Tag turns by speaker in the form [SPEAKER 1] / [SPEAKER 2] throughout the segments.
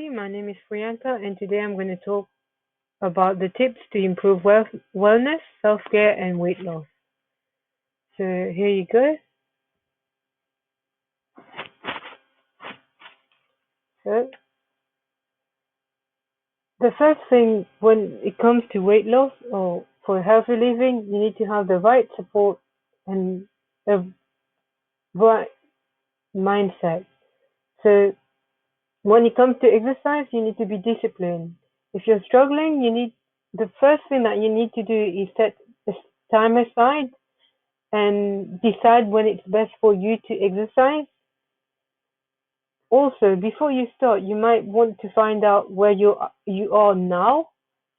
[SPEAKER 1] everybody. My name is Priyanka, and today I'm going to talk about the tips to improve wellness, self care, and weight loss. So, here you go. So, the first thing when it comes to weight loss or for healthy living, you need to have the right support and the right mindset. So, when it comes to exercise, you need to be disciplined. If you're struggling, the first thing that you need to do is set a time aside and decide when it's best for you to exercise. Also, before you start, you might want to find out where you are now,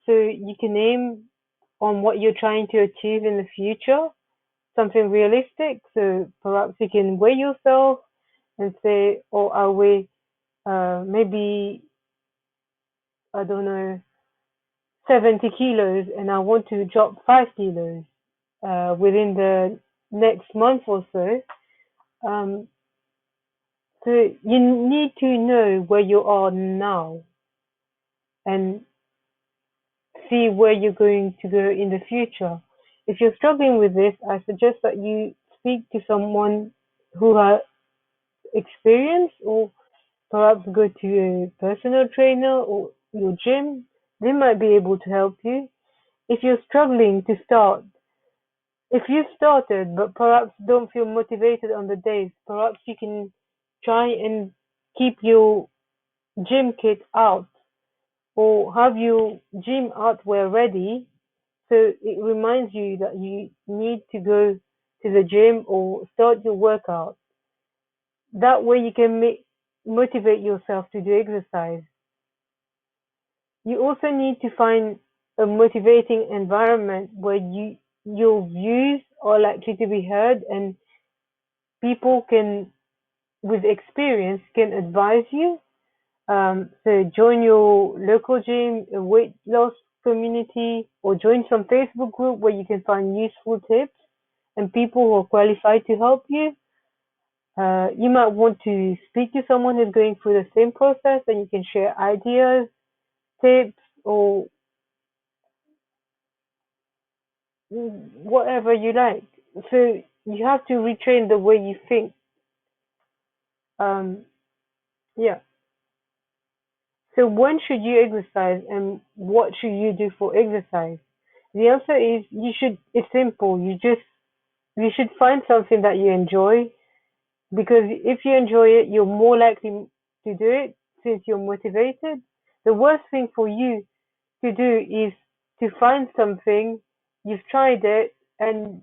[SPEAKER 1] so you can aim on what you're trying to achieve in the future, something realistic. So perhaps you can weigh yourself and say, "Oh, I'll weigh maybe I don't know 70 kilos, and I want to drop 5 kilos within the next month or so." Um, So you need to know where you are now and see where you're going to go in the future. If you're struggling with this, I suggest that you speak to someone who has experience or perhaps go to a personal trainer or your gym. They might be able to help you. If you're struggling to start, if you started but perhaps don't feel motivated on the days, perhaps you can try and keep your gym kit out or have your gym artwear ready so it reminds you that you need to go to the gym or start your workout. That way you can motivate yourself to do exercise. You also need to find a motivating environment where your views are likely to be heard and people can with experience can advise you. So join your local gym, a weight loss community, or join some Facebook group where you can find useful tips and people who are qualified to help you. You might want to speak to someone who's going through the same process and you can share ideas, tips, or whatever you like. So you have to retrain the way you think. Um, yeah. So when should you exercise and what should you do for exercise? The answer is it's simple. You should find something that you enjoy because if you enjoy it, you're more likely to do it since you're motivated. The worst thing for you to do is to find something, you've tried it, and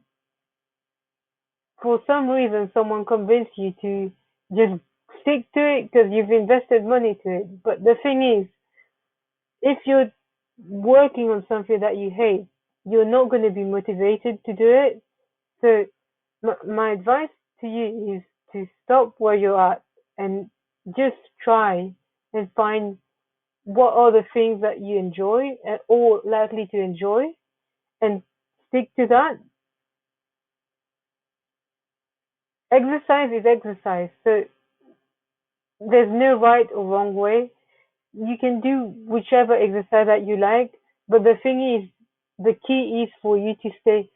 [SPEAKER 1] for some reason someone convinced you to just stick to it because you've invested money to it. But the thing is, if you're working on something that you hate, you're not going to be motivated to do it. So my advice to you is to stop where you're at and just try and find what are the things that you enjoy or likely to enjoy and stick to that. Exercise is exercise, so there's no right or wrong way. You can do whichever exercise that you like, but the thing is, the key is for you to stay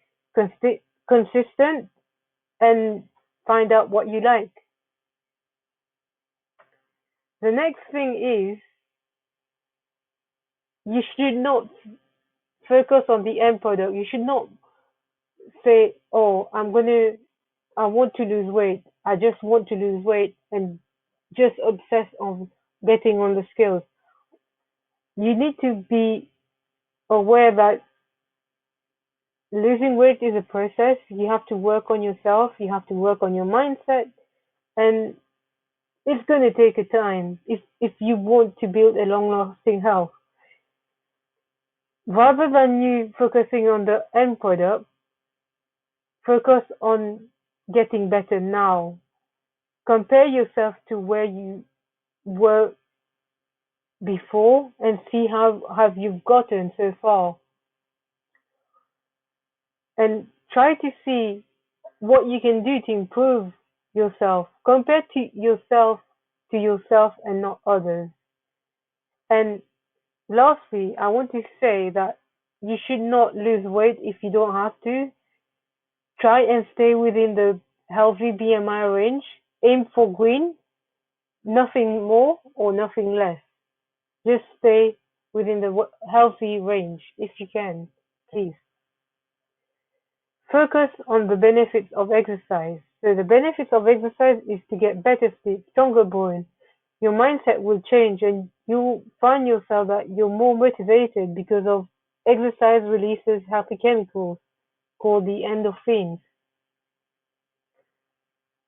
[SPEAKER 1] consistent and find out what you like. The next thing is you should not focus on the end product. You should not say, "Oh, I want to lose weight. I just want to lose weight," and just obsess on getting on the scales. You need to be aware that losing weight is a process. You have to work on yourself. You have to work on your mindset, and it's going to take a time if you want to build a long-lasting health. Rather than you focusing on the end product, focus on getting better now. Compare yourself to where you were before and see how have you gotten so far, and try to see what you can do to improve yourself. Compare to yourself and not others. And lastly, I want to say that you should not lose weight if you don't have to. Try and stay within the healthy BMI range. Aim for green, nothing more or nothing less. Just stay within the healthy range if you can, please. Focus on the benefits of exercise. So the benefits of exercise is to get better sleep, stronger bone. Your mindset will change and you find yourself that you're more motivated because of exercise releases happy chemicals called the endorphins.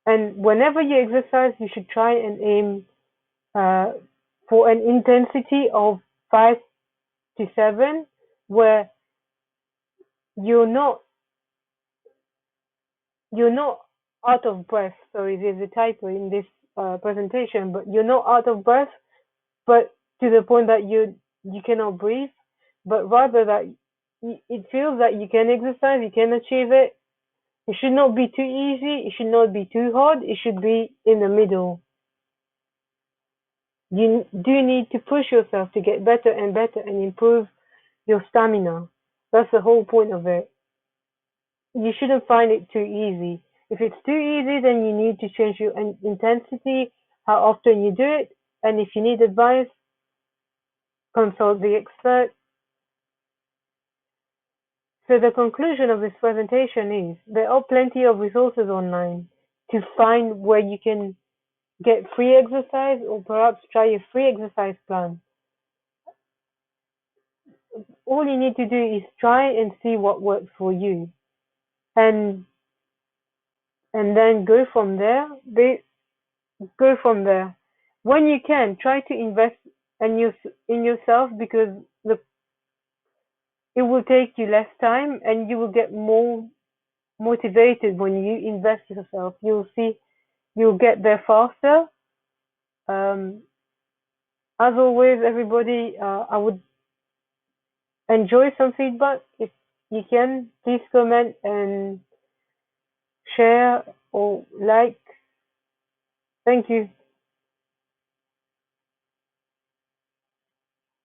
[SPEAKER 1] And whenever you exercise, you should try and aim uh, for an intensity of 5 to 7, where you're not you're not out of breath. Sorry, there's a typo in this presentation, but you're not out of breath, but to the point that you cannot breathe, but rather that it feels that you can exercise, you can achieve it. It should not be too easy. It should not be too hard. It should be in the middle. You do need to push yourself to get better and better and improve your stamina. That's the whole point of it. You shouldn't find it too easy. If it's too easy, then you need to change your intensity, how often you do it, and if you need advice, consult the expert. So the conclusion of this presentation is there are plenty of resources online to find where you can get free exercise or perhaps try a free exercise plan. All you need to do is try and see what works for you, and then go from there. Go from there. When you can, try to invest in yourself, because it will take you less time and you will get more motivated when you invest in yourself. You'll see you'll get there faster. Um, as always, everybody, I would enjoy some feedback. If you can, please comment and share or like. Thank you.